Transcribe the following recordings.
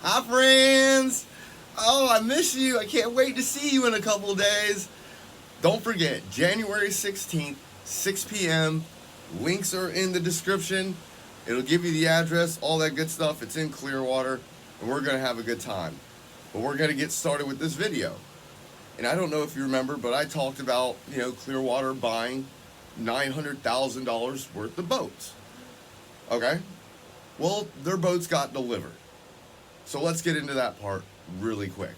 Hi, friends. Oh, I miss you. I can't wait to see you in a couple of days. Don't forget, January 16th, 6 p.m. Links are in the description. It'll give you the address, all that good stuff. It's in Clearwater, and we're going to have a good time. But we're going to get started with this video. And I don't know if you remember, but I talked about, Clearwater buying $900,000 worth of boats. Okay? Well, their boats got delivered. So let's get into that part really quick.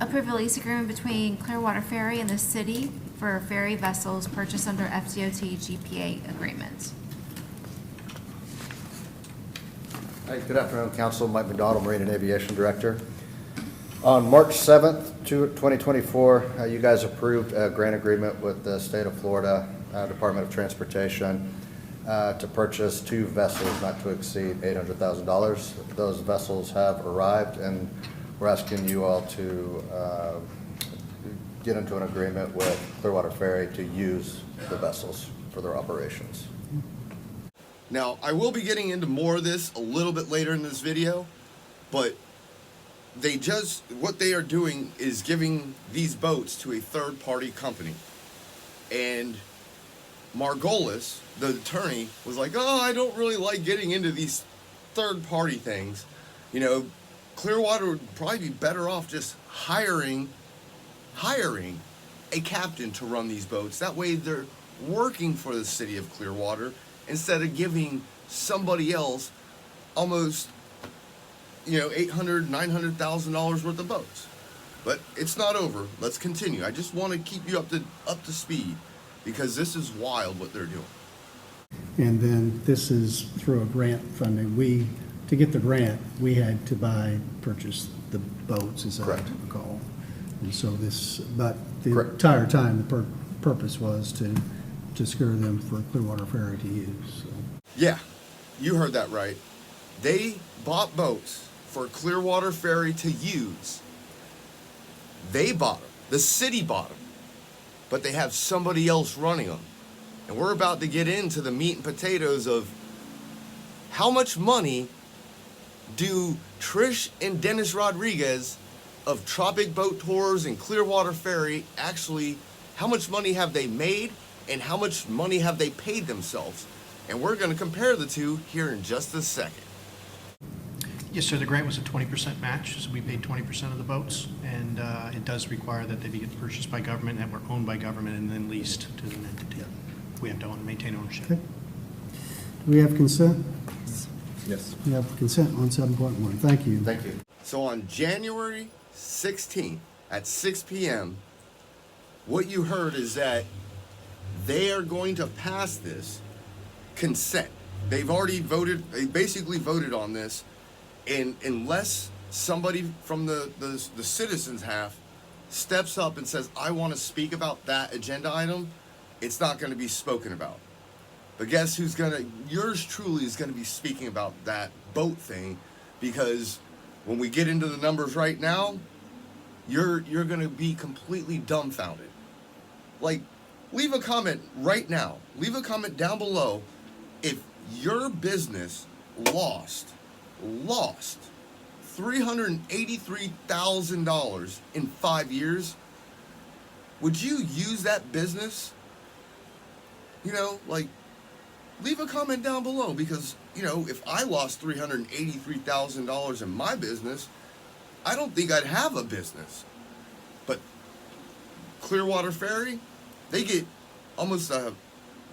Approve a lease agreement between Clearwater Ferry and the city for ferry vessels purchased under FDOT GPA agreement. Hi, good afternoon, Council. Mike McDonald, Marine and Aviation Director. On March 7th, 2024, you guys approved a grant agreement with the state of Florida Department of Transportation to purchase 2 vessels not to exceed $800,000. Those vessels have arrived, and we're asking you all to get into an agreement with Clearwater Ferry to use the vessels for their operations. Now, I will be getting into more of this a little bit later in this video, but what they are doing is giving these boats to a third-party company. And Margolis, the attorney, was like, oh, I don't really like getting into these third-party things. Clearwater would probably be better off just hiring a captain to run these boats. That way they're working for the city of Clearwater instead of giving somebody else almost $800,000, $900,000 worth of boats. But it's not over. Let's continue. I just want to keep you up to speed because this is wild what they're doing. And then this is through a grant funding. To get the grant, we had to purchase the boats, as I recall. And so but the entire time, the purpose was to secure them for Clearwater Ferry to use. So. Yeah, you heard that right. They bought boats for Clearwater Ferry to use. They bought them. The city bought them. But they have somebody else running them. And we're about to get into the meat and potatoes of how much money do Trish and Dennis Rodriguez of Tropic Boat Tours and Clearwater Ferry how much money have they made and how much money have they paid themselves? And we're going to compare the two here in just a second. Yes, sir. The grant was a 20% match, so we paid 20% of the boats, and it does require that they be purchased by government and were owned by government and then leased to an entity. We have to maintain ownership. Okay. Do we have consent? Yes. We have consent on 7.1. Thank you. Thank you. So on January 16th at 6 p.m., what you heard is that they are going to pass this consent. They've already voted, they basically voted on this, and unless somebody from the citizens' half steps up and says, I want to speak about that agenda item, it's not going to be spoken about. But guess yours truly is going to be speaking about that boat thing, because when we get into the numbers right now, you're going to be completely dumbfounded. Like, leave a comment right now. Leave a comment down below if your business lost $383,000 in 5 years. Would you use that business? Leave a comment down below, because, if I lost $383,000 in my business, I don't think I'd have a business. But Clearwater Ferry, they get almost $800,000,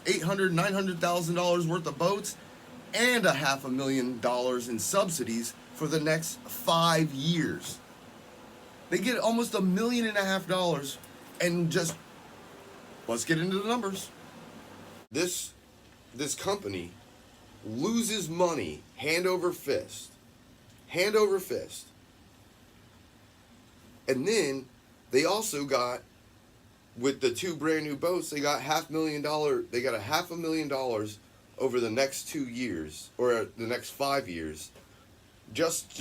$900,000 worth of boats and $500,000 in subsidies for the next 5 years. They get almost $1.5 million, and just let's get into the numbers. This company loses money hand over fist. And then they also got, with the 2 brand new boats, they got $500,000 over the next 2 years, or the next 5 years, just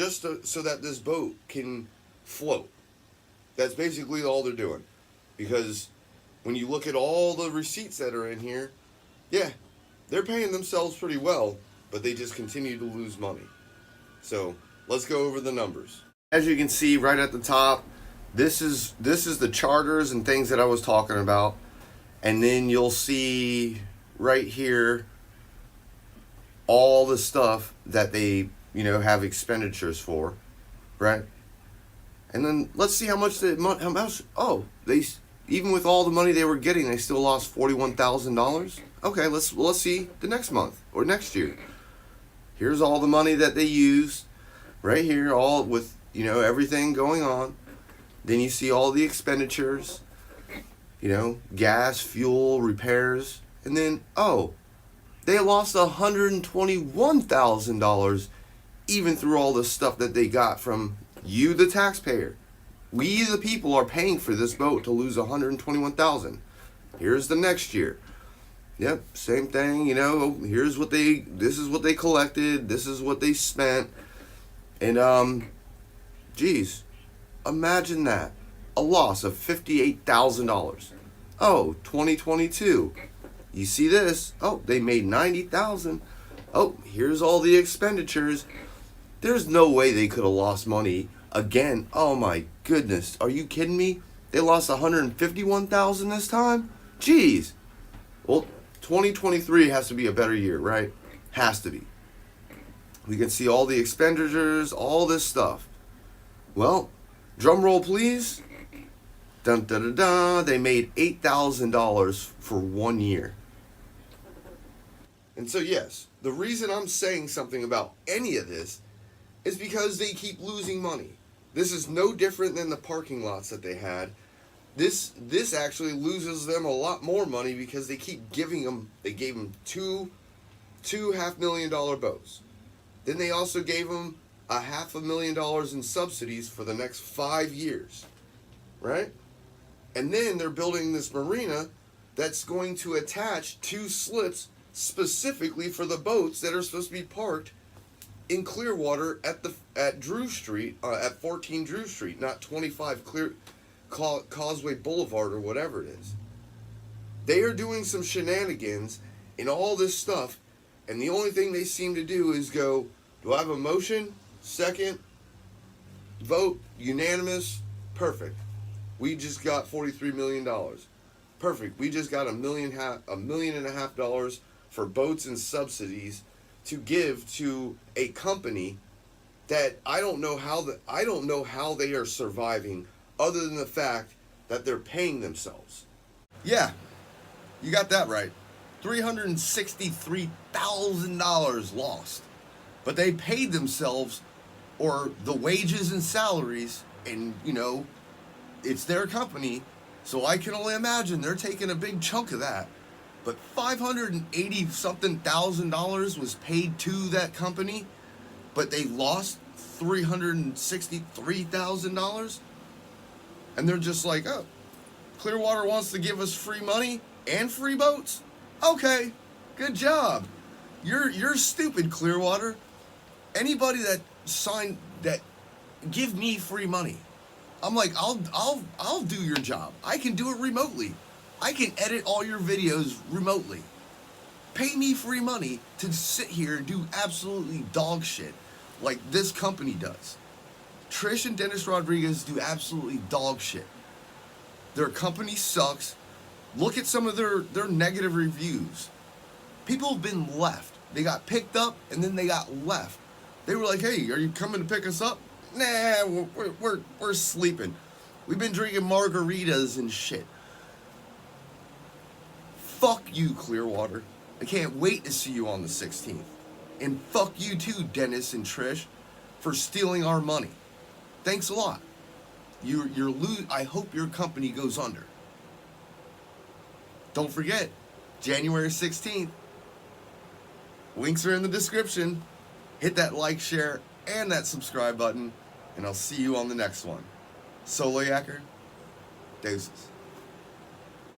so that this boat can float. That's basically all they're doing. Because when you look at all the receipts that are in here, yeah, they're paying themselves pretty well, but they just continue to lose money. So let's go over the numbers. As you can see right at the top, this is the charters and things that I was talking about. And then you'll see right here all the stuff that they, have expenditures for, right? And then let's see how much even with all the money they were getting, they still lost $41,000. Okay, let's see the next month or next year. Here's all the money that they used right here, all with, everything going on. Then you see all the expenditures, gas, fuel, repairs. And then, they lost $121,000 even through all the stuff that they got from you, the taxpayer. We, the people, are paying for this boat to lose $121,000. Here's the next year. Yep, same thing, this is what they collected, this is what they spent. And, geez, imagine that. A loss of $58,000. 2022. You see this? They made $90,000. Here's all the expenditures. There's no way they could have lost money again. Oh my goodness. Are you kidding me? They lost $151,000 this time? Jeez. Well, 2023 has to be a better year, right? Has to be. We can see all the expenditures, all this stuff. Well, drum roll please. Dun, dun, dun, dun. They made $8,000 for 1 year. And so yes, the reason I'm saying something about any of this is because they keep losing money. This is no different than the parking lots that they had. This actually loses them a lot more money because they keep giving them, they gave them two $500,000 boats. Then they also gave them $500,000 in subsidies for the next 5 years, right? And then they're building this marina that's going to attach 2 slips specifically for the boats that are supposed to be parked in Clearwater at Drew Street, at 14 Drew Street, not 25 Causeway Boulevard or whatever it is. They are doing some shenanigans in all this stuff, and the only thing they seem to do is go, do I have a motion? Second, vote, unanimous, perfect. We just got $43 million. Perfect. We just got $1.5 million for boats and subsidies to give to a company that I don't know how they are surviving other than the fact that they're paying themselves. Yeah, you got that right. $363,000 lost. But they paid themselves, or the wages and salaries, and it's their company, so I can only imagine they're taking a big chunk of that. But $580-something thousand was paid to that company, but they lost $363,000, and they're just like, oh, Clearwater wants to give us free money and free boats? Okay, good job. You're stupid, Clearwater. Anybody that signed that, give me free money. I'm like, I'll do your job. I can do it remotely. I can edit all your videos remotely. Pay me free money to sit here and do absolutely dog shit like this company does. Trish and Dennis Rodriguez do absolutely dog shit. Their company sucks. Look at some of their negative reviews. People have been left. They got picked up and then they got left. They were like, hey, are you coming to pick us up? Nah, we're sleeping. We've been drinking margaritas and shit. Fuck you, Clearwater. I can't wait to see you on the 16th. And fuck you too, Dennis and Trish, for stealing our money. Thanks a lot. I hope your company goes under. Don't forget, January 16th. Links are in the description. Hit that like, share, and that subscribe button, and I'll see you on the next one. Solo Yacker, deuces.